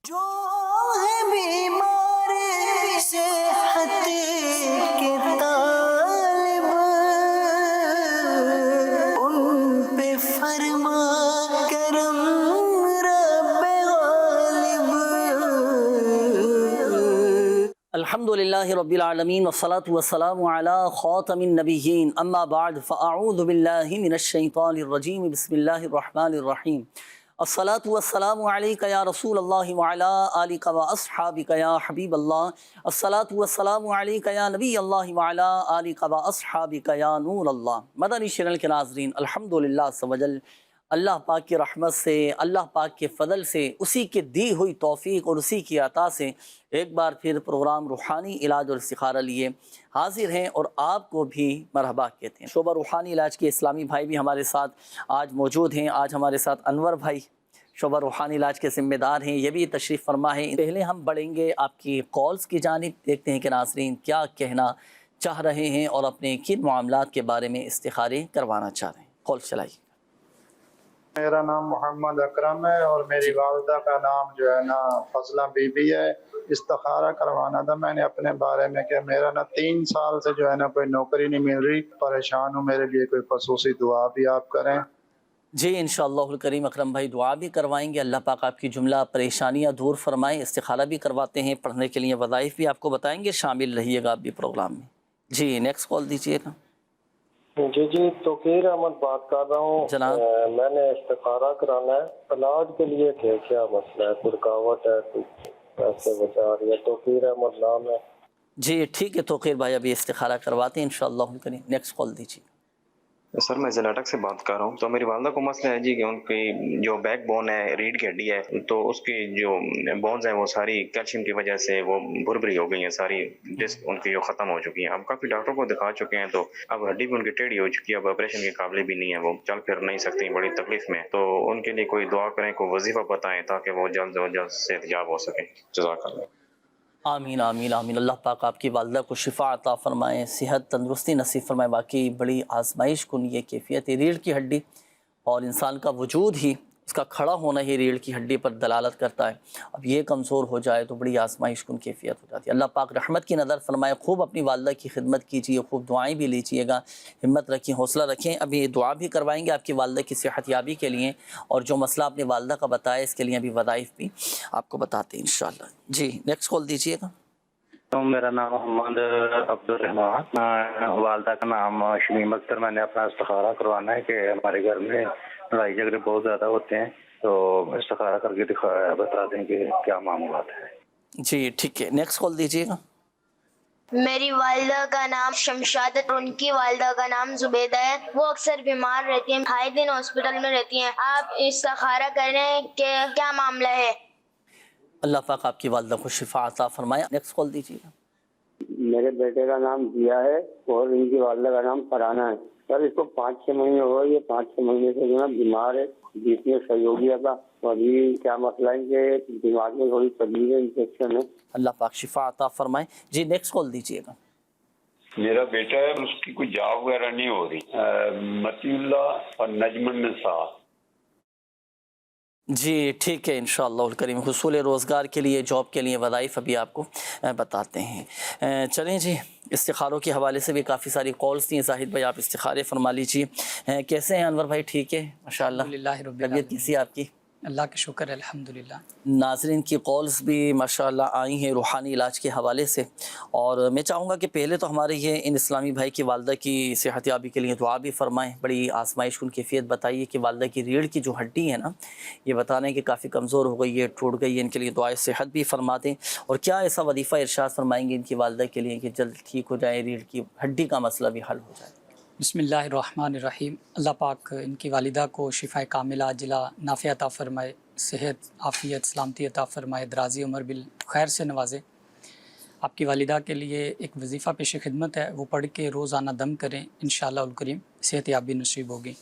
جو ہے بیمار صحت کے طالب ان پہ فرما کرم رب غالب۔ الحمدللہ رب العالمین والصلاة والسلام علی خاتم النبیین اما بعد فاعوذ باللہ من الشیطان الرجیم بسم اللہ الرحمن الرحیم۔ الصلاة والسلام علیک یا رسول اللہ وعلا آلک و اصحابک یا حبیب اللہ۔ الصلاة والسلام علیک یا نبی اللہ وعلا آلک و اصحابک یا نور اللہ۔ مدنی چینل کے ناظرین، الحمدللہ عز و جل اللہ پاک کی رحمت سے، اللہ پاک کے فضل سے، اسی کے دی ہوئی توفیق اور اسی کی عطا سے ایک بار پھر پروگرام روحانی علاج اور استخارہ لیے حاضر ہیں اور آپ کو بھی مرحبا کہتے ہیں۔ شعبہ روحانی علاج کے اسلامی بھائی بھی ہمارے ساتھ آج موجود ہیں۔ آج ہمارے ساتھ انور بھائی شعبہ روحانی علاج کے ذمہ دار ہیں، یہ بھی تشریف فرما ہے۔ پہلے ہم بڑھیں گے آپ کی کالز کی جانب، دیکھتے ہیں کہ ناظرین کیا کہنا چاہ رہے ہیں اور اپنے کن معاملات کے بارے میں استخارے کروانا چاہ رہے ہیں۔ کال چلائیے۔ میرا نام محمد اکرم ہے اور میری والدہ کا نام جو ہے نا فضلہ بی بی ہے۔ استخارہ کروانا تھا میں نے اپنے بارے میں کہ میرا نا 3 سال سے جو ہے نا کوئی نوکری نہیں مل رہی، پریشان ہوں، میرے لیے کوئی خصوصی دعا بھی آپ کریں۔ جی انشاءاللہ الکریم اکرم بھائی دعا بھی کروائیں گے، اللہ پاک آپ کی جملہ پریشانیاں دور فرمائیں۔ استخارہ بھی کرواتے ہیں، پڑھنے کے لیے وظائف بھی آپ کو بتائیں گے، شامل رہیے گا آپ بھی پروگرام میں۔ جی نیکسٹ کال دیجیے گا۔ جی توقیر احمد بات کر رہا ہوں جناب۔ میں نے استخارہ کرانا ہے، علاج کے لیے کیا مسئلہ ہے؟ کوئی رکاوٹ ہے، کوئی پیسے بچا رہی ہے؟ توقیر احمد نام ہے۔ جی ٹھیک ہے توقیر بھائی، ابھی استخارہ کرواتے ہیں انشاءاللہ الکریم۔ نیکسٹ کال دیجیے۔ سر میں ضلع اٹک سے بات کر رہا ہوں۔ تو میری والدہ کو مسئلہ ہے جی کہ ان کی جو بیک بون ہے، ریڑھ کی ہڈی ہے، تو اس کی جو بونز ہیں وہ ساری کیلشیم کی وجہ سے وہ بھربھری ہو گئی ہیں، ساری ڈسک ان کی جو ختم ہو چکی ہیں۔ اب کافی ڈاکٹر کو دکھا چکے ہیں، تو اب ہڈی بھی ان کی ٹیڑھی ہو چکی ہے، اب آپریشن کے قابل بھی نہیں ہے، وہ چل پھر نہیں سکتی، بڑی تکلیف میں۔ تو ان کے لیے کوئی دعا کریں، کوئی وظیفہ بتائیں تاکہ وہ جلد از جلد صحت یاب ہو سکیں۔ جزاک اللہ۔ آمین آمین آمین۔ اللہ پاک آپ کی والدہ کو شفا عطا فرمائیں، صحت تندرستی نصیب فرمائیں۔ واقعی بڑی آزمائش کن یہ کیفیت ہے، ریڑھ کی ہڈی اور انسان کا وجود ہی، اس کا کھڑا ہونا ہی ریڑھ کی ہڈی پر دلالت کرتا ہے۔ اب یہ کمزور ہو جائے تو بڑی آزمائش کن کیفیت ہو جاتی ہے۔ اللہ پاک رحمت کی نظر فرمائے۔ خوب اپنی والدہ کی خدمت کیجیے، خوب دعائیں بھی لیجیے گا، ہمت رکھیں، حوصلہ رکھیں۔ ابھی یہ دعا بھی کروائیں گے آپ کی والدہ کی صحت یابی کے لیے، اور جو مسئلہ آپ نے والدہ کا بتایا اس کے لیے ابھی وظائف بھی آپ کو بتاتے ہیں انشاءاللہ۔ جی نیکسٹ کال دیجیے گا۔ میرا نام محمد عبدالرحمان، والدہ کا نام شمیم اختر۔ میں نے اپنا استخارہ کروانا ہے کہ ہمارے گھر میں لڑائی جھگڑے بہت زیادہ ہوتے ہیں، تو استخارہ کر کے بتا دیں کہ کیا معاملات ہے۔ جی ٹھیک ہے، نیکسٹ کال دیجیے گا۔ میری والدہ کا نام شمشادت اور ان کی والدہ کا نام زبیدہ ہے۔ وہ اکثر بیمار رہتی ہیں، 2.5 دن ہاسپٹل میں رہتی ہیں۔ آپ استخارہ کر رہے ہیں کہ کیا معاملہ ہے؟ اللہ پاک آپ کی والدہ کو شفا عطا فرمائے۔ نیکسٹ کال دیجیے گا۔ میرے بیٹے کا نام ضیا ہے اور ان کی والدہ کا نام فرحانہ ہے۔ سر اس کو 5-6 مہینے ہو گئے، یہ 5-6 مہینے سے جو ہے بیمار ہے، بیچ میں صحیح ہو گیا تھا، تو ابھی کیا مسئلہ ہے کہ دماغ میں تھوڑی تکلیف ہے، انفیکشن ہے۔ اللہ پاک شفا عطا فرمائے۔ جی نیکسٹ کال دیجیے گا۔ میرا بیٹا ہے، اس کی کوئی جاب وغیرہ نہیں ہو رہی، متی اللہ اور نجم النساء۔ جی ٹھیک ہے انشاءاللہ الکریم، حصول روزگار کے لیے، جاب کے لیے وظائف ابھی آپ کو بتاتے ہیں۔ چلیں جی، استخاروں کے حوالے سے بھی کافی ساری کالز تھیں۔ زاہد بھائی آپ استخارے فرما لیجیے۔ کیسے ہیں انور بھائی؟ ٹھیک ہے ماشاءاللہ، طبیعت کیسی ہے آپ کی؟ اللہ کا شکر ہے الحمدللہ۔ ناظرین کی کالز بھی ماشاءاللہ آئی ہیں روحانی علاج کے حوالے سے، اور میں چاہوں گا کہ پہلے تو ہمارے یہ ان اسلامی بھائی کی والدہ کی صحت یابی کے لیے دعا بھی فرمائیں۔ بڑی آزمائش کن کیفیت بتائیے کہ والدہ کی ریڑھ کی جو ہڈی ہے نا، یہ بتا رہے ہیں کہ کافی کمزور ہو گئی ہے، ٹوٹ گئی ہے، ان کے لیے دعائے صحت بھی فرما دیں۔ اور کیا ایسا وظیفہ ارشاد فرمائیں گے ان کی والدہ کے لیے کہ جلد ٹھیک ہو جائے، ریڑھ کی ہڈی کا مسئلہ بھی حل ہو جائے؟ بسم اللہ الرحمن الرحیم۔ اللہ پاک ان کی والدہ کو شفا کاملہ عاجلہ نافع عطا فرمائے، صحت عافیت سلامتی عطا فرمائے، درازی عمر بالخیر سے نوازے۔ آپ کی والدہ کے لیے ایک وظیفہ پیش خدمت ہے، وہ پڑھ کے روزانہ دم کریں، انشاءاللہ الکریم صحت یابی نصیب ہوگی۔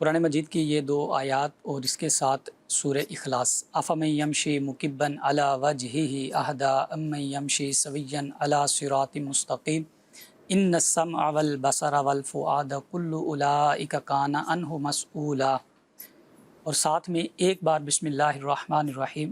قرآن مجید کی یہ 2 آیات اور اس کے ساتھ سورہ اخلاص۔ افمن یمشی مکبا علی وجہہ اہدی امن یمشی سویا علی صراط مستقیم ان السمع والبصر والفؤاد کل اولئک کان عنہ مسئولا۔ اور ساتھ میں ایک بار بسم اللہ الرحمن الرحیم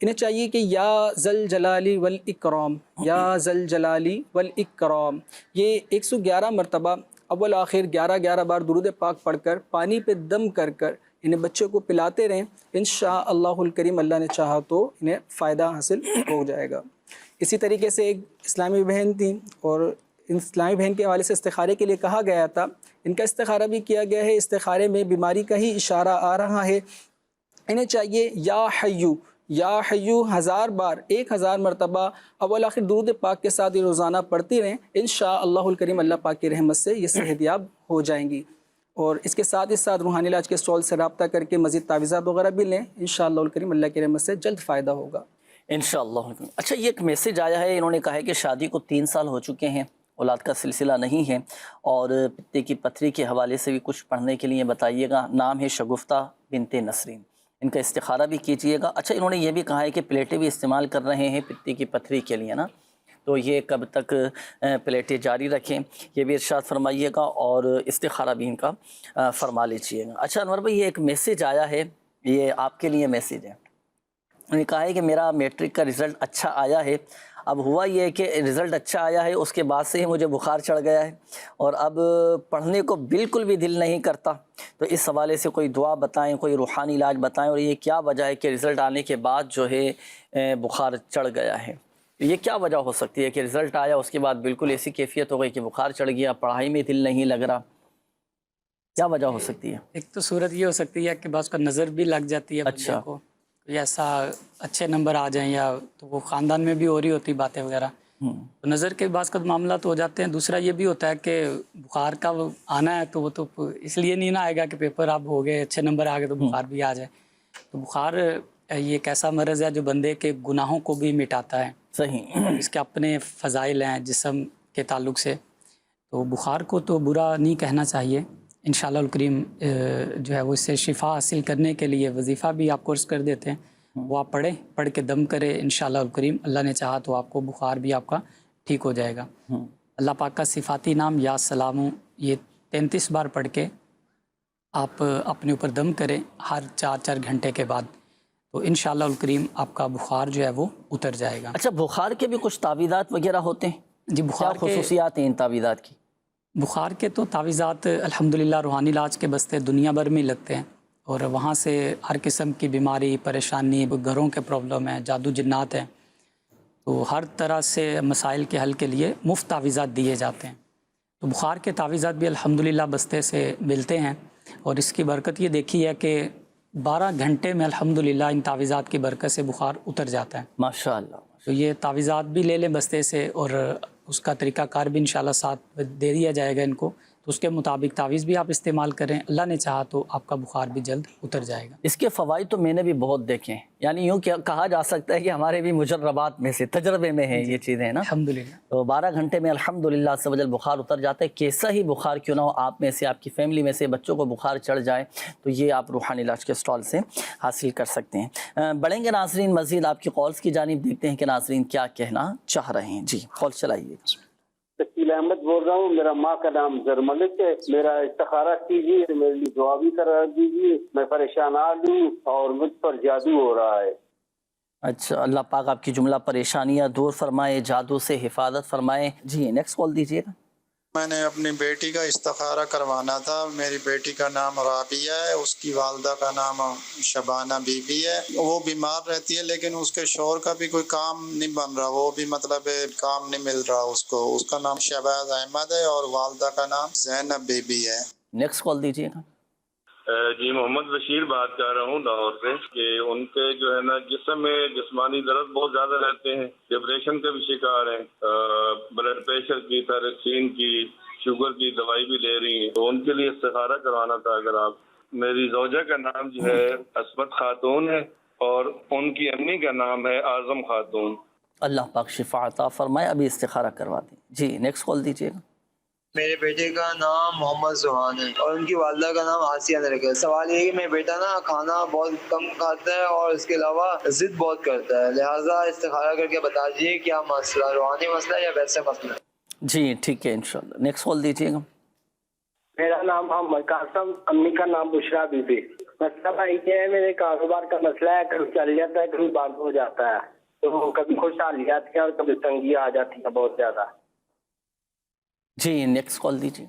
انہیں چاہیے کہ یا ذل جلالی والاکرام، یا ذل جلالی والاکرام، یہ 111 مرتبہ اول آخر 11 بار درود پاک پڑھ کر پانی پہ دم کر کر انہیں بچوں کو پلاتے رہیں، انشاءاللہ الکریم اللہ نے چاہا تو انہیں فائدہ حاصل ہو جائے گا۔ اسی طریقے سے ایک اسلامی بہن تھی، اور ان اسلامی بہن کے حوالے سے استخارے کے لیے کہا گیا تھا، ان کا استخارہ بھی کیا گیا ہے، استخارے میں بیماری کا ہی اشارہ آ رہا ہے۔ انہیں چاہیے یا حیو 1000 بار 1000 مرتبہ اول آخر درود پاک کے ساتھ یہ روزانہ پڑھتی رہیں، انشاءاللہ الکریم اللہ پاک کی رحمت سے یہ صحت یاب ہو جائیں گی۔ اور اس کے ساتھ روحانی علاج کے اسٹال سے رابطہ کر کے مزید تعویذات وغیرہ بھی لیں، انشاءاللہ الکریم اللہ کی رحمت سے جلد فائدہ ہوگا انشاءاللہ۔ اچھا، یہ ایک میسج آیا ہے، انہوں نے کہا ہے کہ شادی کو 3 سال ہو چکے ہیں، اولاد کا سلسلہ نہیں ہے، اور پتے کی پتھری کے حوالے سے بھی کچھ پڑھنے کے لیے بتائیے گا۔ نام ہے شگفتہ بنت نسرین، ان کا استخارہ بھی کیجیے گا۔ اچھا، انہوں نے یہ بھی کہا ہے کہ پلیٹیں بھی استعمال کر رہے ہیں پتے کی پتھری کے لیے نا، تو یہ کب تک پلیٹیں جاری رکھیں یہ بھی ارشاد فرمائیے گا، اور استخارہ بھی ان کا فرما لیجیے گا۔ اچھا انور بھائی، یہ ایک میسج آیا ہے، یہ آپ کے لیے میسج ہے۔ انہوں نے کہا ہے کہ میرا میٹرک کا رزلٹ اچھا آیا ہے، اب ہوا یہ ہے کہ رزلٹ اچھا آیا ہے، اس کے بعد سے ہی مجھے بخار چڑھ گیا ہے، اور اب پڑھنے کو بالکل بھی دل نہیں کرتا، تو اس حوالے سے کوئی دعا بتائیں، کوئی روحانی علاج بتائیں، اور یہ کیا وجہ ہے کہ رزلٹ آنے کے بعد جو ہے بخار چڑھ گیا ہے؟ یہ کیا وجہ ہو سکتی ہے کہ رزلٹ آیا اس کے بعد بالکل ایسی کیفیت ہو گئی کہ بخار چڑھ گیا، پڑھائی میں دل نہیں لگ رہا، کیا وجہ ہو سکتی ہے؟ ایک تو صورت یہ ہو سکتی ہے کہ بعض کا نظر بھی لگ جاتی ہے بچے کو، یا ایسا اچھے نمبر آ جائیں، یا تو وہ خاندان میں بھی ہو رہی ہوتی باتیں وغیرہ، تو نظر کے بعض کا معاملات ہو جاتے ہیں۔ دوسرا یہ بھی ہوتا ہے کہ بخار کا آنا ہے تو وہ تو اس لیے نہیں نہ آئے گا کہ پیپر اب ہو گئے اچھے نمبر آ گئے تو بخار بھی آ جائے، تو بخار یہ ایک ایسا مرض ہے جو بندے کے گناہوں کو بھی مٹاتا ہے، صحیح، اس کے اپنے فضائل ہیں جسم کے تعلق سے، تو بخار کو تو برا نہیں کہنا چاہیے۔ انشاءاللہ الکریم جو ہے وہ اس سے شفا حاصل کرنے کے لیے وظیفہ بھی آپ کورس کر دیتے ہیں، وہ آپ پڑھ کے دم کرے، انشاءاللہ الکریم اللہ نے چاہا تو آپ کو بخار بھی آپ کا ٹھیک ہو جائے گا۔ اللہ پاک کا صفاتی نام یا سلام، یہ 33 بار پڑھ کے آپ اپنے اوپر دم کریں ہر 4 گھنٹے کے بعد، تو انشاءاللہ الکریم آپ کا بخار جو ہے وہ اتر جائے گا۔ اچھا، بخار کے بھی کچھ تعویذات وغیرہ ہوتے ہیں؟ جی، بخار کیا خصوصیات ہیں ان تعویذات کی؟ بخار کے تو تعویذات الحمدللہ روحانی علاج کے بستے دنیا بھر میں لگتے ہیں، اور وہاں سے ہر قسم کی بیماری، پریشانی، گھروں کے پرابلم ہیں، جادو جنات ہیں، تو ہر طرح سے مسائل کے حل کے لیے مفت تعویذات دیے جاتے ہیں، تو بخار کے تعویذات بھی الحمدللہ بستے سے ملتے ہیں، اور اس کی برکت یہ دیکھی ہے کہ 12 گھنٹے میں الحمدللہ ان تعویذات کی برکت سے بخار اتر جاتا ہے ماشاءاللہ۔ تو یہ تعویذات بھی لے لیں بستے سے، اور اس کا طریقہ کار بھی انشاءاللہ ساتھ دے دیا جائے گا ان کو، تو اس کے مطابق تعویذ بھی آپ استعمال کریں، اللہ نے چاہا تو آپ کا بخار بھی جلد اتر جائے گا۔ اس کے فوائد تو میں نے بھی بہت دیکھے ہیں، یعنی یوں کہا جا سکتا ہے کہ ہمارے بھی مجربات میں سے، تجربے میں ہیں یہ چیزیں نا، الحمدللہ۔ تو 12 گھنٹے میں الحمدللہ عز و جل بخار اتر جاتا ہے۔ کیسا ہی بخار کیوں نہ ہو، آپ میں سے، آپ کی فیملی میں سے بچوں کو بخار چڑھ جائے تو یہ آپ روحانی علاج کے اسٹال سے حاصل کر سکتے ہیں۔ بڑھیں گے ناظرین مزید آپ کی کالز کی جانب، دیکھتے ہیں کہ ناظرین کیا کہنا چاہ رہے ہیں۔ جی کال چلائیے۔ شکیل احمد بول رہا ہوں، میرا ماں کا نام زرملک ہے، میرا استخارہ کیجیے، میرے لیے دعا بھی کرا دیجیے، میں پریشان ہوں اور مجھ پر جادو ہو رہا ہے۔ اچھا، اللہ پاک آپ کی جملہ پریشانیاں دور فرمائے، جادو سے حفاظت فرمائے۔ جی نیکسٹ کال دیجیے گا۔ میں نے اپنی بیٹی کا استخارہ کروانا تھا۔ میری بیٹی کا نام رابعہ ہے، اس کی والدہ کا نام شبانہ بی بی ہے۔ وہ بیمار رہتی ہے لیکن اس کے شوہر کا بھی کوئی کام نہیں بن رہا، وہ بھی مطلب کام نہیں مل رہا اس کو۔ اس کا نام شہباز احمد ہے اور والدہ کا نام زینب بی بی ہے۔ نیکسٹ کال دیجیے گا۔ جی محمد بشیر بات کر رہا ہوں لاہور سے، کہ ان کے جو ہے نا جسم میں جسمانی درد بہت زیادہ رہتے ہیں، ڈپریشن کے بھی شکار ہیں، بلڈ پریشر کی، تھائرائیڈ کی، شوگر کی دوائی بھی لے رہی ہیں، تو ان کے لیے استخارہ کروانا تھا اگر آپ۔ میری زوجہ کا نام جو ہے عصمت خاتون ہے اور ان کی امی کا نام ہے اعظم خاتون۔ اللہ پاک شفا عطا فرمائے، ابھی استخارہ کروا دیں۔ جی نیکسٹ کال دیجیے گا۔ میرے بیٹے کا نام محمد سبحان ہے اور ان کی والدہ کا نام آسیہ نے رکھا ہے۔ سوال یہ ہے کہ میرا بیٹا نا کھانا بہت کم کھاتا ہے اور اس کے علاوہ ضد بہت کرتا ہے، لہٰذا استخارہ کر کے بتا دیجیے کیا مسئلہ، روحانی مسئلہ ہے یا ویسے مسئلہ ہے؟ جی ٹھیک ہے انشاءاللہ۔ نیکسٹ کال دیجیے گا۔ میرا نام محمد قاسم، امی کا نام بشرا بی بی۔ مسئلہ بھائی کیا ہے، میرے کاروبار کا مسئلہ ہے، کبھی چل جاتا ہے کبھی بند ہو جاتا ہے، تو کبھی خوشحالیات ہے اور کبھی تنگی آ جاتی ہے بہت زیادہ. جی نیکسٹ کال دیجیے.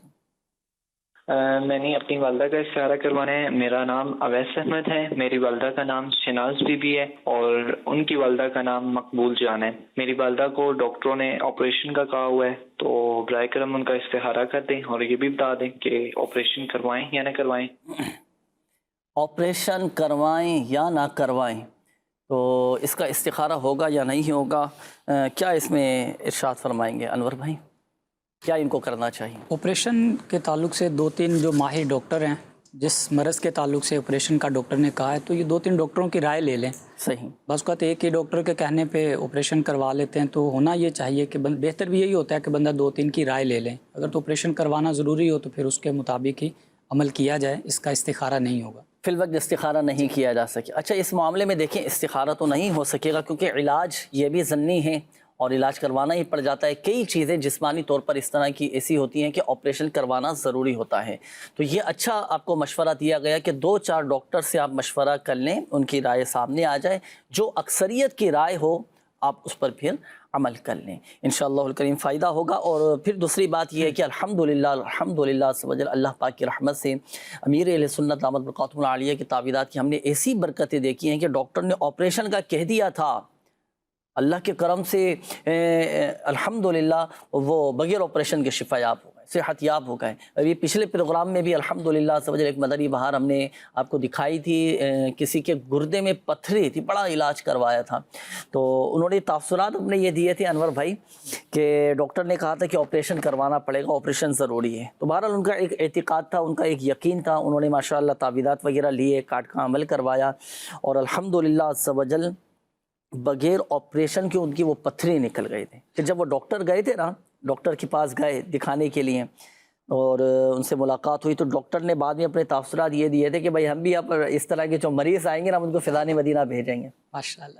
میں نے اپنی والدہ کا استعارہ کروانا ہے. میرا نام اویس احمد ہے، میری والدہ کا نام شناز بی بی ہے اور ان کی والدہ کا نام مقبول جان ہے. میری والدہ کو ڈاکٹروں نے آپریشن کا کہا ہوا ہے، تو برائے کرم ان کا استخارہ کر دیں اور یہ بھی بتا دیں کہ آپریشن کروائیں یا نہ کروائیں. آپریشن کروائیں یا نہ کروائیں، تو اس کا استخارہ ہوگا یا نہیں ہوگا، کیا اس میں ارشاد فرمائیں گے انور بھائی؟ کیا ان کو کرنا چاہیے؟ آپریشن کے تعلق سے 2-3 جو ماہر ڈاکٹر ہیں، جس مرض کے تعلق سے آپریشن کا ڈاکٹر نے کہا ہے، تو یہ 2-3 ڈاکٹروں کی رائے لے لیں. صحیح. بس اوقات ایک ہی ڈاکٹر کے کہنے پہ آپریشن کروا لیتے ہیں، تو ہونا یہ چاہیے کہ بہتر بھی یہی ہوتا ہے کہ بندہ 2-3 کی رائے لے لیں. اگر تو آپریشن کروانا ضروری ہو تو پھر اس کے مطابق ہی عمل کیا جائے، اس کا استخارہ نہیں ہوگا. فی الوقت استخارہ نہیں کیا جا سکے. اچھا اس معاملے میں دیکھیں استخارہ تو نہیں ہو سکے گا کیونکہ علاج یہ بھی ضمنی ہے اور علاج کروانا ہی پڑ جاتا ہے. کئی چیزیں جسمانی طور پر اس طرح کی ایسی ہوتی ہیں کہ آپریشن کروانا ضروری ہوتا ہے. تو یہ اچھا آپ کو مشورہ دیا گیا کہ 2-4 ڈاکٹر سے آپ مشورہ کر لیں، ان کی رائے سامنے آ جائے، جو اکثریت کی رائے ہو آپ اس پر پھر عمل کر لیں، انشاءاللہ الکریم فائدہ ہوگا. اور پھر دوسری بات یہ ہے کہ الحمدللہ سبحان اللہ پاک کی رحمت سے امیر اہل سنت دامت برکاتہم العالیہ کی تعویذات کی ہم نے ایسی برکتیں دیکھی ہیں کہ ڈاکٹر نے آپریشن کا کہہ دیا تھا، اللہ کے کرم سے الحمدللہ وہ بغیر آپریشن کے شفا یاب ہو گئے، صحت یاب ہو گئے. ابھی پچھلے پروگرام میں بھی الحمدللہ سمجھ ایک مدنی بہار ہم نے آپ کو دکھائی تھی، کسی کے گردے میں پتھری تھی، بڑا علاج کروایا تھا. تو انہوں نے تاثرات اپنے یہ دیے تھے انور بھائی کہ ڈاکٹر نے کہا تھا کہ آپریشن کروانا پڑے گا، آپریشن ضروری ہے. تو بہرحال ان کا ایک اعتقاد تھا، ان کا ایک یقین تھا، انہوں نے ماشاءاللہ تعویذات وغیرہ لیے، کاٹ کا عمل کروایا اور الحمدللہ عز و جل بغیر آپریشن کے ان کی وہ پتھری نکل گئے تھے. کہ جب وہ ڈاکٹر گئے تھے نا، ڈاکٹر کے پاس گئے دکھانے کے لیے اور ان سے ملاقات ہوئی، تو ڈاکٹر نے بعد میں اپنے تاثرات یہ دیے تھے کہ بھائی ہم بھی اب اس طرح کے جو مریض آئیں گے نا ہم ان کو فضان مدینہ بھیجیں گے. ماشاءاللہ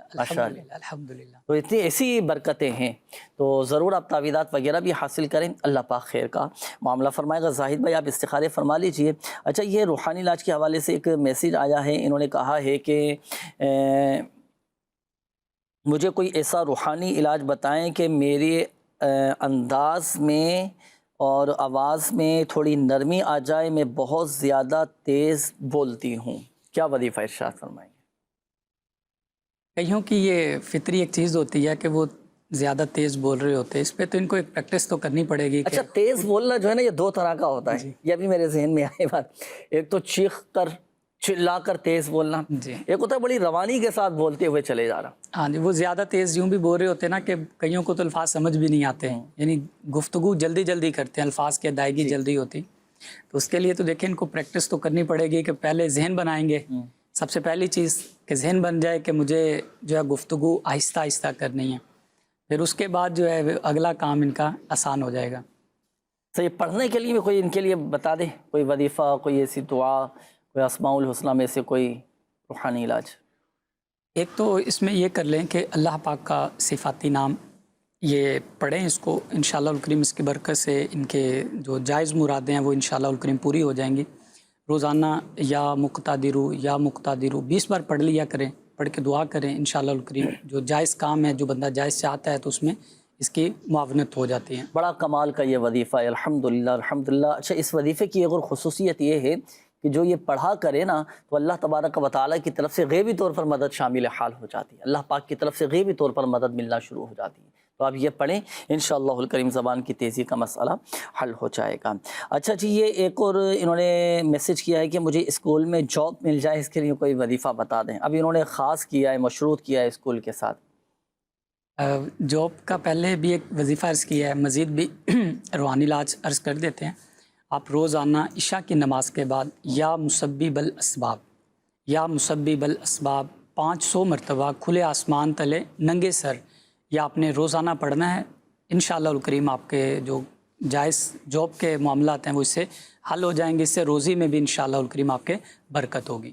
الحمدللہ. تو اتنی ایسی برکتیں ہیں، تو ضرور آپ تعویذات وغیرہ بھی حاصل کریں، اللہ پاک خیر کا معاملہ فرمائے گا. زاہد بھائی آپ استخارے فرما لیجئے. اچھا یہ روحانی علاج کے حوالے سے ایک میسیج آیا ہے، انہوں نے کہا ہے کہ مجھے کوئی ایسا روحانی علاج بتائیں کہ میرے انداز میں اور آواز میں تھوڑی نرمی آ جائے، میں بہت زیادہ تیز بولتی ہوں. کیا وظیفہ ارشاد فرمائیں گے؟ کئیوں کی یہ فطری ایک چیز ہوتی ہے کہ وہ زیادہ تیز بول رہے ہوتے ہیں، اس پہ تو ان کو ایک پریکٹس تو کرنی پڑے گی. اچھا تیز بولنا جو ہے نا یہ 2 طرح کا ہوتا ہے، یہ بھی میرے ذہن میں آئے بات. ایک تو چیخ کر چلا کر تیز بولنا، ایک ہوتا ہے بڑی روانی کے ساتھ بولتے ہوئے چلے جا رہا. ہاں جی، وہ زیادہ تیز یوں بھی بول رہے ہوتے ہیں نا کہ کئیوں کو تو الفاظ سمجھ بھی نہیں آتے ہیں، یعنی گفتگو جلدی کرتے ہیں، الفاظ کی ادائیگی جلدی ہوتی. تو اس کے لیے تو دیکھیں ان کو پریکٹس تو کرنی پڑے گی کہ پہلے ذہن بنائیں گے. سب سے پہلی چیز کہ ذہن بن جائے کہ مجھے جو ہے گفتگو آہستہ آہستہ کرنی ہے، پھر اس کے بعد جو ہے اگلا کام ان کا آسان ہو جائے گا. صحیح. پڑھنے کے لیے بھی کوئی ان کے لیے بتا دے، کوئی وظیفہ، کوئی ایسی دعا، کوئی اسماء الحسنہ میں سے کوئی روحانی علاج. ایک تو اس میں یہ کر لیں کہ اللہ پاک کا صفاتی نام یہ پڑھیں، اس کو انشاءاللہ الکریم اس کی برکت سے ان کے جو جائز مرادیں ہیں وہ انشاءاللہ الکریم پوری ہو جائیں گی. روزانہ یا مقتدرو 20 بار پڑھ لیا کریں، پڑھ کے دعا کریں، انشاءاللہ الکریم جو جائز کام ہے، جو بندہ جائز چاہتا ہے تو اس میں اس کی معاونت ہو جاتی ہے. بڑا کمال کا یہ وظیفہ ہے الحمدللہ. اچھا اس وظیفے کی ایک اور خصوصیت یہ ہے کہ جو یہ پڑھا کرے نا تو اللہ تبارک و تعالیٰ کی طرف سے غیبی طور پر مدد شامل حال ہو جاتی ہے، اللہ پاک کی طرف سے غیبی طور پر مدد ملنا شروع ہو جاتی ہے. تو آپ یہ پڑھیں، انشاءاللہ الکریم زبان کی تیزی کا مسئلہ حل ہو جائے گا. اچھا جی یہ ایک اور انہوں نے میسیج کیا ہے کہ مجھے اسکول میں جاب مل جائے، اس کے لیے کوئی وظیفہ بتا دیں. ابھی انہوں نے خاص کیا ہے، مشروط کیا ہے اسکول کے ساتھ. جاب کا پہلے بھی ایک وظیفہ عرض کیا ہے، مزید بھی روحانی علاج عرض کر دیتے ہیں. آپ روزانہ عشاء کی نماز کے بعد یا مسبب الاسباب 500 مرتبہ کھلے آسمان تلے ننگے سر یا آپ نے روزانہ پڑھنا ہے. انشاءاللہ الکریم آپ کے جو جائز جاب کے معاملات ہیں وہ اس سے حل ہو جائیں گے. اس سے روزی میں بھی انشاءاللہ الکریم آپ کے برکت ہوگی.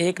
1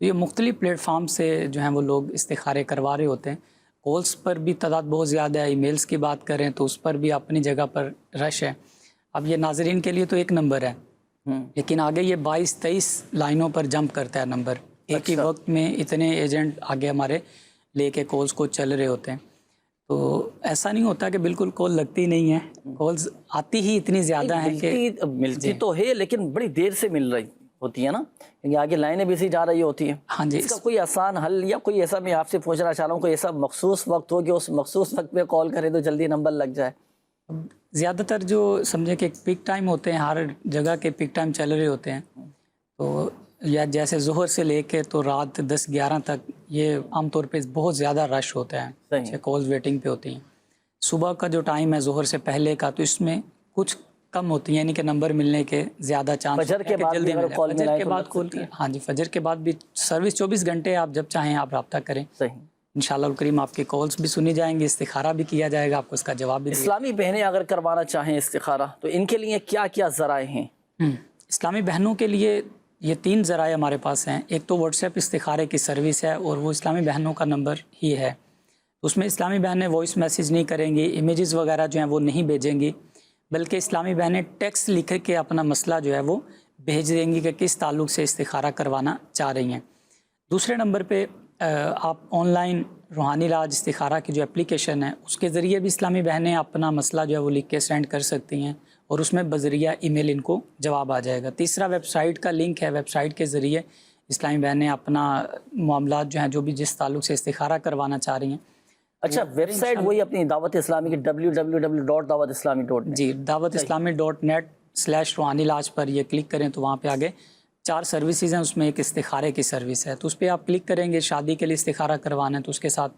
تو یہ مختلف پلیٹ فارم سے جو ہیں وہ لوگ استخارے کروا رہے ہوتے ہیں. کالس پر بھی تعداد بہت زیادہ ہے، ای میلز کی بات کریں تو اس پر بھی اپنی جگہ پر رش ہے. اب یہ ناظرین کے لیے تو ایک نمبر ہے، لیکن آگے یہ 22-23 لائنوں پر جمپ کرتا ہے نمبر. ایک ہی وقت میں اتنے ایجنٹ آگے ہمارے لے کے کالز کو چل رہے ہوتے ہیں. تو ایسا نہیں ہوتا کہ بالکل کال لگتی نہیں ہے، کالز آتی ہی اتنی زیادہ ہیں کہ ملتی تو ہے لیکن بڑی دیر سے مل رہی ہوتی ہے نا، کیونکہ آگے لائنیں بھی سی جا رہی ہوتی ہیں. ہاں جی، اس کا کوئی آسان حل یا کوئی ایسا میں آپ سے پوچھنا چاہ رہا ہوں، کوئی ایسا مخصوص وقت ہو کہ اس مخصوص وقت پہ کال کریں تو جلدی نمبر لگ جائے؟ زیادہ تر جو سمجھے کہ پک ٹائم ہوتے ہیں، ہر جگہ کے پک ٹائم چل رہے ہوتے ہیں، تو یا جیسے ظہر سے لے کے تو رات 10-11 تک یہ عام طور پہ بہت زیادہ رش ہوتا ہے، کالز ویٹنگ پہ ہوتی ہیں. صبح کا جو ٹائم ہے ظہر سے پہلے کا تو اس میں کچھ کم ہوتی ہیں، یعنی کہ نمبر ملنے کے زیادہ چانس فجر کے بعد جلدی مل جائے. فجر کے بعد کال، ہاں جی، فجر کے بعد بھی سروس 24 گھنٹے، آپ جب چاہیں آپ رابطہ کریں. انشاءاللہ الکریم آپ کی کالز بھی سنی جائیں گی، استخارہ بھی کیا جائے گا، آپ کو اس کا جواب بھی. اسلامی بہنیں اگر کروانا چاہیں استخارہ تو ان کے لیے کیا کیا ذرائع ہیں؟ اسلامی بہنوں کے لیے یہ 3 ذرائع ہمارے پاس ہیں. ایک تو واٹس ایپ استخارے کی سروس ہے اور وہ اسلامی بہنوں کا نمبر ہی ہے. اس میں اسلامی بہنیں وائس میسیج نہیں کریں گی، امیجز وغیرہ جو ہیں وہ نہیں بھیجیں گی، بلکہ اسلامی بہنیں ٹیکسٹ لکھ کے اپنا مسئلہ جو ہے وہ بھیج دیں گی کہ کس تعلق سے استخارہ کروانا چاہ رہی ہیں. دوسرے نمبر پہ آپ آن لائن روحانی علاج استخارہ کی جو اپلیکیشن ہے اس کے ذریعے بھی اسلامی بہنیں اپنا مسئلہ جو ہے وہ لکھ کے سینڈ کر سکتی ہیں اور اس میں بذریعہ ای میل ان کو جواب آ جائے گا. تیسرا ویب سائٹ کا لنک ہے، ویب سائٹ کے ذریعے اسلامی بہنیں اپنا معاملات جو ہیں جو بھی جس تعلق سے استخارہ کروانا چاہ رہی ہیں. اچھا، ویب سائٹ وہی اپنی دعوت اسلامی کی www.dawatislami.net؟ جی، dawatislami.net/روحانی علاج پر یہ کلک کریں تو وہاں پہ آگے 4 سروسز ہیں، اس میں ایک استخارے کی سروس ہے، تو اس پہ آپ کلک کریں گے. شادی کے لیے استخارہ کروانا ہے تو اس کے ساتھ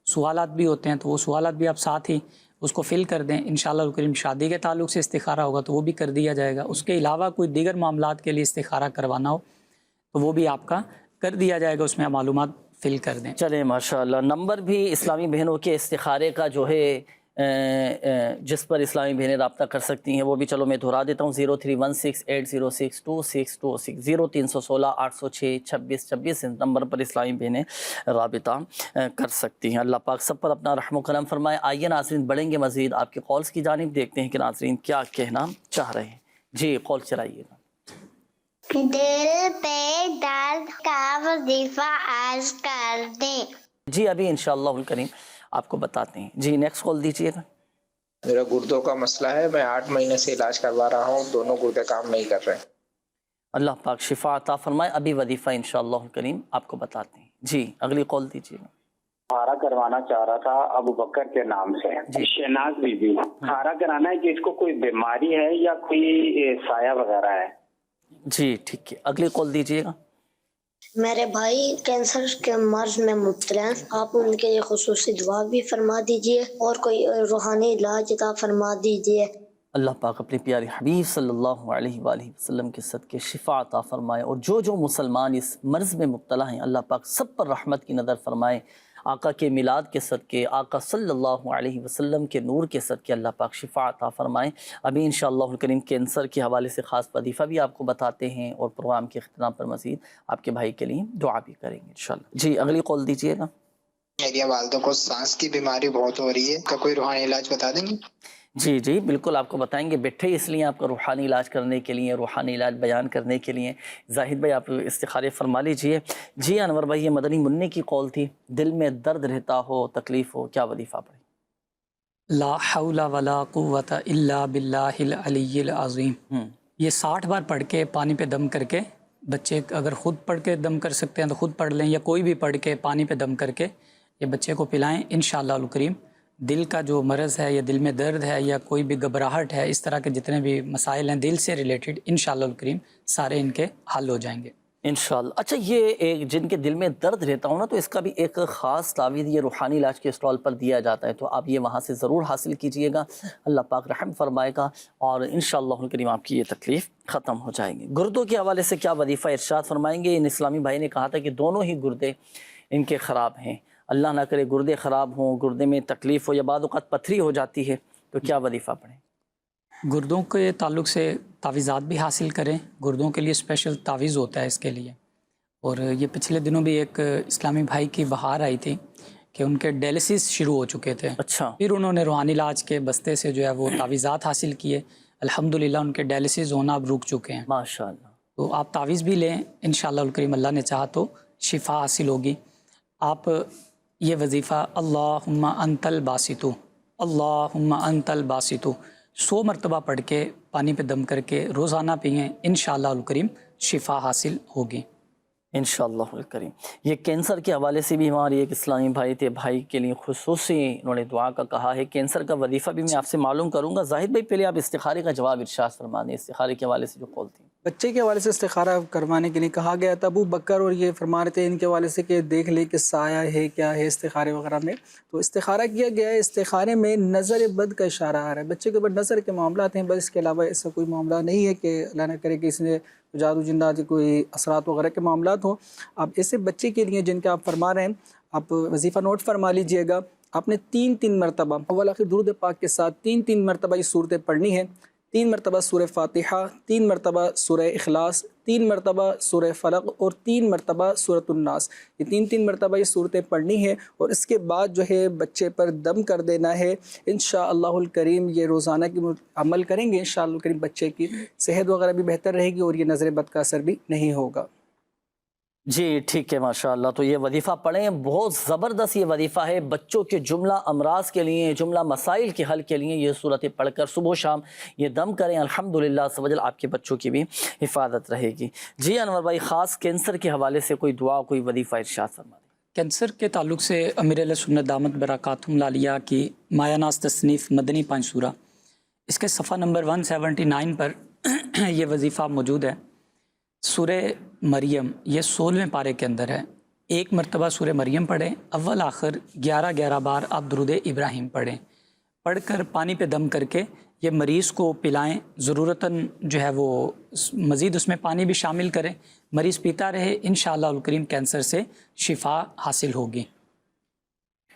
سوالات بھی ہوتے ہیں، تو وہ سوالات بھی آپ ساتھ ہی اس کو فل کر دیں. انشاءاللہ الکریم شادی کے تعلق سے استخارہ ہوگا تو وہ بھی کر دیا جائے گا. اس کے علاوہ کوئی دیگر معاملات کے لیے استخارہ کروانا ہو تو وہ بھی آپ کا کر دیا جائے گا، اس میں آپ معلومات فل کر دیں. چلیں ماشاءاللہ. نمبر بھی اسلامی بہنوں کے استخارے کا جو ہے جس پر اسلامی بہنیں رابطہ کر سکتی ہیں وہ بھی چلو میں دہرا دیتا ہوں. 0316806226 0316 806 2626 اس نمبر پر اسلامی بہنیں رابطہ کر سکتی ہیں. اللہ پاک سب پر اپنا رحم و کرم فرمائے. آئیے ناظرین بڑھیں گے مزید آپ کے کالز کی جانب، دیکھتے ہیں کہ ناظرین کیا کہنا چاہ رہے ہیں. جی کال چلائیے گا. دل پہ درد کا وظیفہ عرض کر دیں. جی ابھی انشاءاللہ الکریم آپ کو بتاتے ہیں. جی نیکسٹ کال دیجیے گا. میرا گردوں کا مسئلہ ہے، میں 8 مہینے سے علاج کروا رہا ہوں، دونوں گردے کام نہیں کر رہے. اللہ پاک شفا عطا فرمائے. ابھی وظیفہ انشاءاللہ الکریم آپ کو بتاتے ہیں. جی اگلی کال دیجیے گا. کھارا کروانا چاہ رہا تھا ابو بکر کے نام سے، شہناز بی بی. کھارا کرانا ہے کہ اس کو کوئی بیماری ہے یا کوئی سایہ وغیرہ ہے. جی ٹھیک ہے، اگلی کال دیجیے گا. میرے بھائی کینسر کے مرض میں مبتلا ہیں، آپ ان کے لیے خصوصی دعا بھی فرما دیجئے اور کوئی روحانی علاج عطا فرما دیجئے. اللہ پاک اپنے پیارے حبیب صلی اللہ علیہ وآلہ وسلم کے صدقے شفا عطا فرمائے، اور جو مسلمان اس مرض میں مبتلا ہیں اللہ پاک سب پر رحمت کی نظر فرمائے. آقا کے میلاد کے صدقے، آقا صلی اللہ علیہ وسلم کے نور کے صدقے اللہ پاک شفا عطا فرمائے. ابھی انشاءاللہ الکریم کینسر کے حوالے سے خاص وظیفہ بھی آپ کو بتاتے ہیں اور پروگرام کے اختتام پر مزید آپ کے بھائی کے لیے دعا بھی کریں گے انشاءاللہ. جی اگلی کال دیجیے گا. میری والدہ کو سانس کی بیماری بہت ہو رہی ہے، کا کوئی روحانی علاج بتا دیں گے؟ جی جی بالکل آپ کو بتائیں گے. بیٹھے اس لیے آپ کا روحانی علاج کرنے کے لیے، روحانی علاج بیان کرنے کے لیے. زاہد بھائی آپ استخارے فرما لیجئے. جی انور بھائی یہ مدنی منی کی کال تھی. دل میں درد رہتا ہو، تکلیف ہو، کیا وظیفہ پڑھیں؟ لا حول ولا قوت الا باللہ العلی العظیم. یہ 60 بار پڑھ کے پانی پہ دم کر کے، بچے اگر خود پڑھ کے دم کر سکتے ہیں تو خود پڑھ لیں، یا کوئی بھی پڑھ کے پانی پہ دم کر کے یہ بچے کو پلائیں. انشاءاللہ الکریم دل کا جو مرض ہے یا دل میں درد ہے یا کوئی بھی گھبراہٹ ہے، اس طرح کے جتنے بھی مسائل ہیں دل سے ریلیٹڈ، انشاءاللہ الکریم سارے ان کے حل ہو جائیں گے انشاءاللہ. اچھا یہ ایک جن کے دل میں درد رہتا ہو نا تو اس کا بھی ایک خاص تعویذ یہ روحانی علاج کے اسٹال پر دیا جاتا ہے، تو آپ یہ وہاں سے ضرور حاصل کیجئے گا. اللہ پاک رحم فرمائے گا اور انشاءاللہ الکریم آپ کی یہ تکلیف ختم ہو جائیں گے. گردوں کے حوالے سے کیا وظیفہ ارشاد فرمائیں گے؟ ان اسلامی بھائی نے کہا تھا کہ دونوں ہی گردے ان کے خراب ہیں. اللہ نہ کرے گردے خراب ہوں، گردے میں تکلیف ہو یا بعض اوقات پتھری ہو جاتی ہے، تو کیا وظیفہ پڑھیں؟ گردوں کے تعلق سے تعویذات بھی حاصل کریں. گردوں کے لیے اسپیشل تعویذ ہوتا ہے اس کے لیے، اور یہ پچھلے دنوں بھی ایک اسلامی بھائی کی بہار آئی تھی کہ ان کے ڈائلسس شروع ہو چکے تھے. اچھا. پھر انہوں نے روحانی علاج کے بستے سے جو ہے وہ تعویذات حاصل کیے. الحمدللہ ان کے ڈائلسس ہونا اب رک چکے ہیں. ماشاءاللہ. تو آپ تعویذ بھی لیں، انشاءاللہ الکریم اللہ نے چاہا تو شفا حاصل ہوگی. آپ یہ وظیفہ اللہم انت الباسط، اللہم انت الباسط 100 مرتبہ پڑھ کے پانی پہ دم کر کے روزانہ پئیں، انشاءاللہ الکریم شفا حاصل ہوگی انشاءاللہ الکریم. یہ کینسر کے حوالے سے بھی ہمارے ایک اسلامی بھائی تھے، بھائی کے لیے خصوصی انہوں نے دعا کا کہا ہے. کینسر کا وظیفہ بھی میں آپ سے معلوم کروں گا. زاہد بھائی پہلے آپ استخارے کا جواب ارشاد فرما دیں. استخارے کے حوالے سے جو قول تھی بچے کے حوالے سے استخارہ کروانے کے لیے کہا گیا تھا. ابو بکر اور یہ فرما رہے تھے ان کے حوالے سے کہ دیکھ لے کہ سایہ ہے کیا ہے استخارے وغیرہ میں. تو استخارہ کیا گیا ہے. استخارے میں نظر بد کا اشارہ آ رہا ہے. بچے کے اوپر نظر کے معاملات ہیں، بس اس کے علاوہ ایسا کوئی معاملہ نہیں ہے کہ اللہ نہ کرے کہ اس نے جادو جنات کوئی اثرات وغیرہ کے معاملات ہوں. اب ایسے بچے کے لیے جن کا آپ فرما رہے ہیں، آپ وظیفہ نوٹ فرما لیجئے گا. آپ نے 3 مرتبہ اول آخر درود پاک کے ساتھ 3 مرتبہ یہ صورتیں پڑھنی ہیں. 3 مرتبہ سورہ فاتحہ، 3 مرتبہ سورہ اخلاص، 3 مرتبہ سورہ فلق اور 3 مرتبہ سورۃ الناس. یہ 3 مرتبہ یہ صورتیں پڑھنی ہیں اور اس کے بعد جو ہے بچے پر دم کر دینا ہے. انشاءاللہ الکریم یہ روزانہ کی عمل کریں گے، انشاءاللہ الکریم بچے کی صحت وغیرہ بھی بہتر رہے گی اور یہ نظر بد کا اثر بھی نہیں ہوگا. جی ٹھیک ہے ماشاءاللہ. تو یہ وظیفہ پڑھیں، بہت زبردست یہ وظیفہ ہے. بچوں کے جملہ امراض کے لیے، جملہ مسائل کے حل کے لیے یہ صورتیں پڑھ کر صبح و شام یہ دم کریں. الحمدللہ سوجل آپ کے بچوں کی بھی حفاظت رہے گی. جی انور بھائی، خاص کینسر کے حوالے سے کوئی دعا، کوئی وظیفہ ارشاد فرما دیں. کینسر کے تعلق سے امیر علیہ سنت دامت برکاتہم العالیہ کی مایہ ناز تصنیف مدنی 5 سورہ، اس کے صفحہ نمبر 179 پر یہ وظیفہ موجود ہے. سورہ مریم یہ 16ویں پارے کے اندر ہے. 1 مرتبہ سورہ مریم پڑھیں، اول آخر 11 بار آپ درود ابراہیم پڑھیں. پڑھ کر پانی پہ دم کر کے یہ مریض کو پلائیں. ضرورتاً جو ہے وہ مزید اس میں پانی بھی شامل کریں. مریض پیتا رہے، انشاءاللہ الکریم کینسر سے شفا حاصل ہوگی.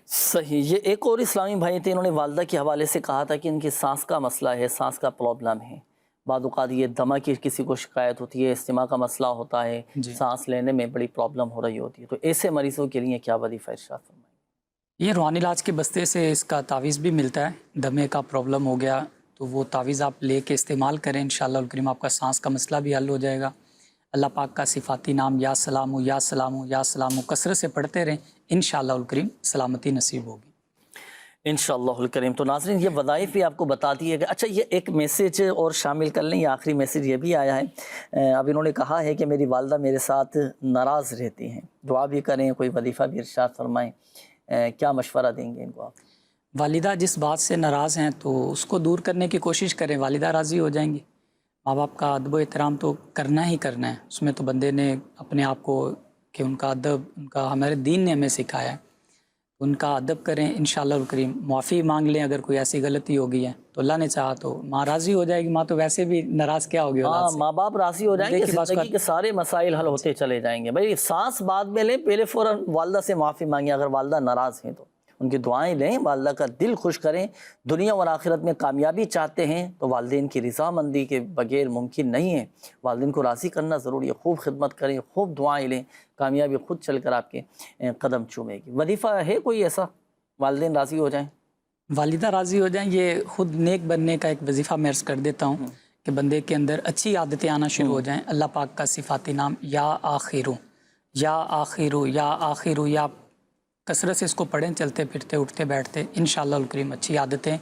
صحیح. یہ ایک اور اسلامی بھائی تھے، انہوں نے والدہ کے حوالے سے کہا تھا کہ ان کی سانس کا مسئلہ ہے، سانس کا پرابلم ہے. بعض اوقات یہ دمہ کی کسی کو شکایت ہوتی ہے، استماع کا مسئلہ ہوتا ہے، سانس لینے میں بڑی پرابلم ہو رہی ہوتی ہے. تو ایسے مریضوں کے لیے کیا وظیفہ ارشاد فرمائیں؟ یہ روحانی علاج کے بستے سے اس کا تعویذ بھی ملتا ہے. دمے کا پرابلم ہو گیا تو وہ تعویذ آپ لے کے استعمال کریں، انشاءاللہ الکریم آپ کا سانس کا مسئلہ بھی حل ہو جائے گا. اللہ پاک کا صفاتی نام یا سلام یا سلام یا سلام کثرت سے پڑھتے رہیں، انشاءاللہ الکریم سلامتی نصیب ہوگی انشاءاللہ الکریم. تو ناظرین یہ وظائف بھی آپ کو بتا دیے گئے. اچھا یہ ایک میسیج اور شامل کر لیں، یہ آخری میسیج یہ بھی آیا ہے. اب انہوں نے کہا ہے کہ میری والدہ میرے ساتھ ناراض رہتی ہیں، دعا بھی کریں، کوئی وظیفہ بھی ارشاد فرمائیں. کیا مشورہ دیں گے ان کو آپ؟ والدہ جس بات سے ناراض ہیں تو اس کو دور کرنے کی کوشش کریں، والدہ راضی ہو جائیں گی. ماں باپ کا ادب و احترام تو کرنا ہی کرنا ہے. اس میں تو بندے نے اپنے آپ کو کہ ان کا ادب، ان کا ہمارے دین نے ہمیں سکھایا ہے، ان کا ادب کریں. انشاءاللہ الکریم معافی مانگ لیں اگر کوئی ایسی غلطی ہو گئی ہے تو اللہ نے چاہا تو ماں راضی ہو جائے گی. ماں تو ویسے بھی ناراض کیا ہوگی اولاد سے. ماں باپ راضی ہو جائیں گے، زندگی کے سارے مسائل حل ہوتے چلے جائیں گے. بھائی سانس بعد میں لیں، پہلے فوراً والدہ سے معافی مانگیں. اگر والدہ ناراض ہیں تو ان کی دعائیں لیں، والدہ کا دل خوش کریں. دنیا اور آخرت میں کامیابی چاہتے ہیں تو والدین کی رضامندی کے بغیر ممکن نہیں ہے. والدین کو راضی کرنا ضروری ہے. خوب خدمت کریں، خوب دعائیں لیں، کامیابی خود چل کر آپ کے قدم چومے گی. وظیفہ ہے کوئی ایسا والدین راضی ہو جائیں؟ والدہ راضی ہو جائیں، یہ خود نیک بننے کا ایک وظیفہ میں عرض کر دیتا ہوں کہ بندے کے اندر اچھی عادتیں آنا شروع ہو جائیں. اللہ پاک کا صفاتی نام یا آخرو یا آخرو یا آخرو یا کثرت سے اس کو پڑھیں، چلتے پھرتے اٹھتے بیٹھتے، انشاءاللہ الکریم اچھی عادتیں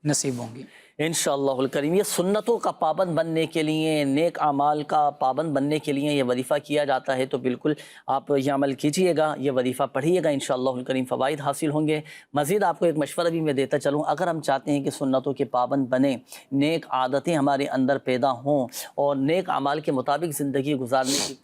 نصیب ہوں گی انشاءاللہ الکریم. یہ سنتوں کا پابند بننے کے لیے، نیک اعمال کا پابند بننے کے لیے یہ وظیفہ کیا جاتا ہے. تو بالکل آپ یہ عمل کیجئے گا، یہ وظیفہ پڑھیے گا، انشاءاللہ الکریم فوائد حاصل ہوں گے. مزید آپ کو ایک مشورہ بھی میں دیتا چلوں. اگر ہم چاہتے ہیں کہ سنتوں کے پابند بنیں، نیک عادتیں ہمارے اندر پیدا ہوں اور نیک اعمال کے مطابق زندگی گزارنے کی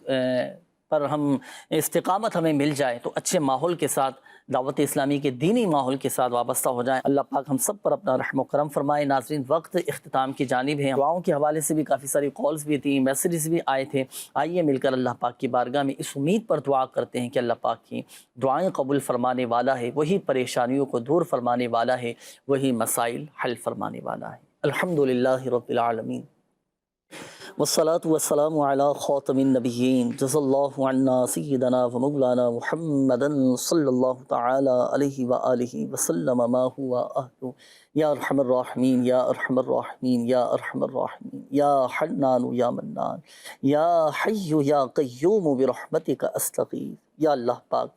پر ہم استقامت ہمیں مل جائے، تو اچھے ماحول کے ساتھ، دعوت اسلامی کے دینی ماحول کے ساتھ وابستہ ہو جائیں. اللہ پاک ہم سب پر اپنا رحم و کرم فرمائے. ناظرین وقت اختتام کی جانب ہے. دعاؤں کے حوالے سے بھی کافی ساری کالز بھی تھیں، میسیجز بھی آئے تھے. آئیے مل کر اللہ پاک کی بارگاہ میں اس امید پر دعا کرتے ہیں کہ اللہ پاک کی دعائیں قبول فرمانے والا ہے، وہی پریشانیوں کو دور فرمانے والا ہے، وہی مسائل حل فرمانے والا ہے. الحمدللہ رب العالمین والصلاة والسلام على خاتم النبيين جزا الله عنا سيدنا ومولانا محمدا صلى الله تعالى عليه وآله وسلم ما هو أهله يا أرحم الراحمين يا أرحم الراحمين يا أرحم الراحمين يا حنان يا منان يا حي يا قيوم برحمتك أستغيث. یا اللہ پاک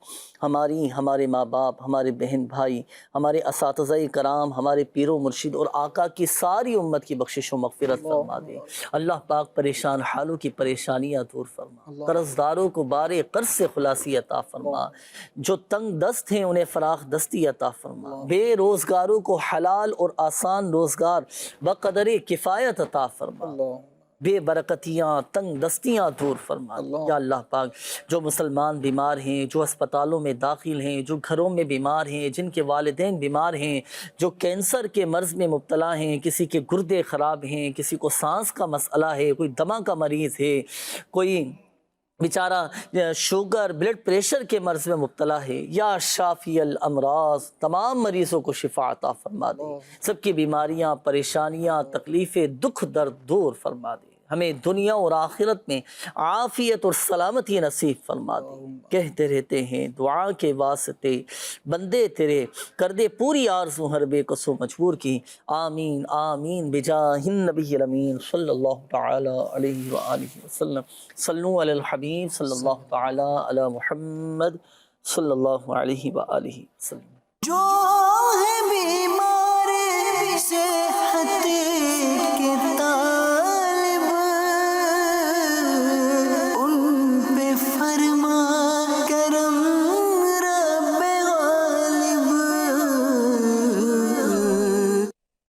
ہمارے ماں باپ، ہمارے بہن بھائی، ہمارے اساتذہ کرام، ہمارے پیر و مرشد اور آقا کی ساری امت کی بخشش و مغفرت فرما دے. اللہ پاک پریشان حالوں کی پریشانیاں دور فرما، قرض داروں کو بارے قرض سے خلاصی عطا فرما، جو تنگ دست ہیں انہیں فراخ دستی عطا فرما، بے روزگاروں کو حلال اور آسان روزگار بقدر کفایت عطا فرما، بے برکتیاں تنگ دستیاں دور فرما. یا اللہ پاک جو مسلمان بیمار ہیں، جو اسپتالوں میں داخل ہیں، جو گھروں میں بیمار ہیں، جن کے والدین بیمار ہیں، جو کینسر کے مرض میں مبتلا ہیں، کسی کے گردے خراب ہیں، کسی کو سانس کا مسئلہ ہے، کوئی دمہ کا مریض ہے، کوئی بیچارہ شوگر بلڈ پریشر کے مرض میں مبتلا ہے، یا شافی الامراض تمام مریضوں کو شفا عطا فرما دے، سب کی بیماریاں پریشانیاں تکلیفیں دکھ درد دور فرما دے، ہمیں دنیا اور آخرت میں عافیت اور سلامتی نصیب فرما دے. کہتے رہتے ہیں دعا کے واسطے بندے تیرے، کر دے پوری آرزو ہر بے کسو مجبور کی. آمین آمین بجاہ النبی الامین صلی اللہ تعالی علیہ وآلہ وسلم. صلو علی الحبیب صلی اللہ تعالی علی محمد صلی اللہ علیہ وآلہ وسلم. جو ہے بیمار سے